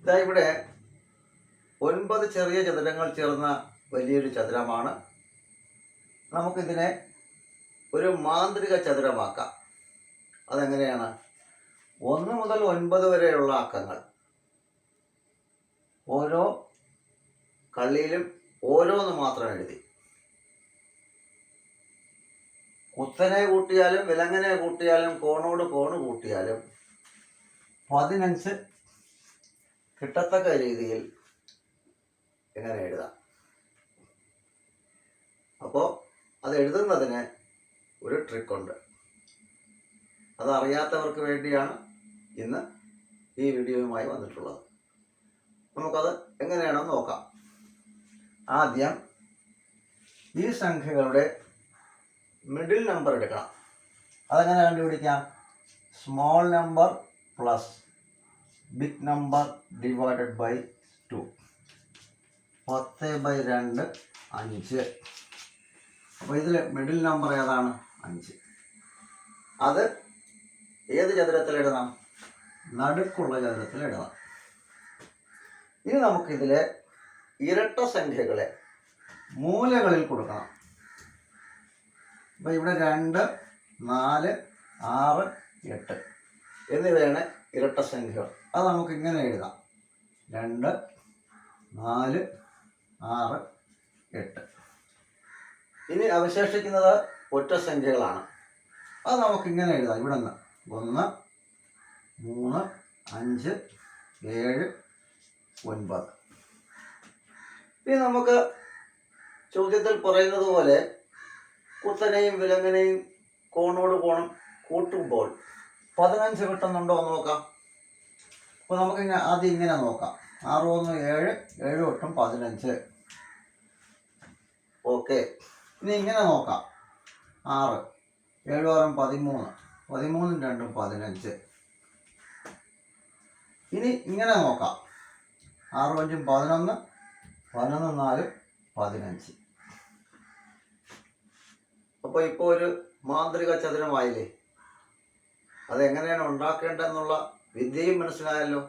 ഇതാ ഇവിടെ 9 ചെറിയ ചതുരങ്ങൾ ചേർന്ന വലിയൊരു ചതുരമാണ്. നമുക്കിതിനെ ഒരു മാന്ത്രിക ചതുരമാക്കാം. അതെങ്ങനെയാണ്? 1 മുതൽ 9 വരെയുള്ള അക്കങ്ങൾ ഓരോ കള്ളിയിലും ഓരോന്ന് മാത്രം എഴുതി, കുത്തനെ കൂട്ടിയാലും വിലങ്ങനെ കൂട്ടിയാലും കോണോട് കോണ് കൂട്ടിയാലും 15 കിട്ടത്തക്ക രീതിയിൽ എങ്ങനെ എഴുതാം. അപ്പോൾ അത് എഴുതുന്നതിന് ഒരു ട്രിക്കുണ്ട്. അതറിയാത്തവർക്ക് വേണ്ടിയാണ് ഇന്ന് ഈ വീഡിയോയുമായി വന്നിട്ടുള്ളത്. നമുക്കത് എങ്ങനെയാണെന്ന് നോക്കാം. ആദ്യം ഈ സംഖ്യകളുടെ മിഡിൽ നമ്പർ എടുക്കണം. അതെങ്ങനെ കണ്ടുപിടിക്കാം? Small number plus big number divided by 2. 10/2 5. അപ്പോൾ ഇതിൽ മിഡിൽ നമ്പർ ഏതാണ്? 5. അത് ഏത് ചതുരത്തിൽ എഴുതാം? നടുക്കുള്ള ചതുരത്തിൽ എഴുതാം. ഇനി നമുക്കിതിലെ ഇരട്ട സംഖ്യകളെ മൂലകളിൽ കൊടുക്കണം. അപ്പോൾ ഇവിടെ 2, 4, 6, 8 എന്നിവയാണ് ഇരട്ട സംഖ്യകൾ. അത് നമുക്ക് ഇങ്ങനെ എഴുതാം: 2, 4, 6, 8. ഇനി അവശേഷിക്കുന്നത് ഒറ്റ സംഖ്യകളാണ്. അത് നമുക്കിങ്ങനെ എഴുതാം. ഇവിടെ നിന്ന് 1, 3, 5, 7, 9. ഇനി നമുക്ക് ചോദ്യത്തിൽ പറയുന്നത് പോലെ കുത്തനെയും വിലങ്ങനെയും കോണോട് കോണം കൂട്ടുമ്പോൾ 15 കിട്ടുന്നുണ്ടോ എന്ന് നോക്കാം. അപ്പോൾ നമുക്കിങ്ങനെ ആദ്യം ഇങ്ങനെ നോക്കാം: 6 1 7, 7 8 15. ഓക്കെ. ഇനി ഇങ്ങനെ നോക്കാം: 6 7 6 13, 13 2 15. ഇനി ഇങ്ങനെ നോക്കാം: 6 5 11, 11 4 15. അപ്പോൾ ഇപ്പോൾ ഒരു മാന്ത്രിക ചതുരമായില്ലേ? അതെങ്ങനെയാണ് ഉണ്ടാക്കേണ്ടതെന്നുള്ള വിദ്യയും മനസ്സിലായല്ലോ.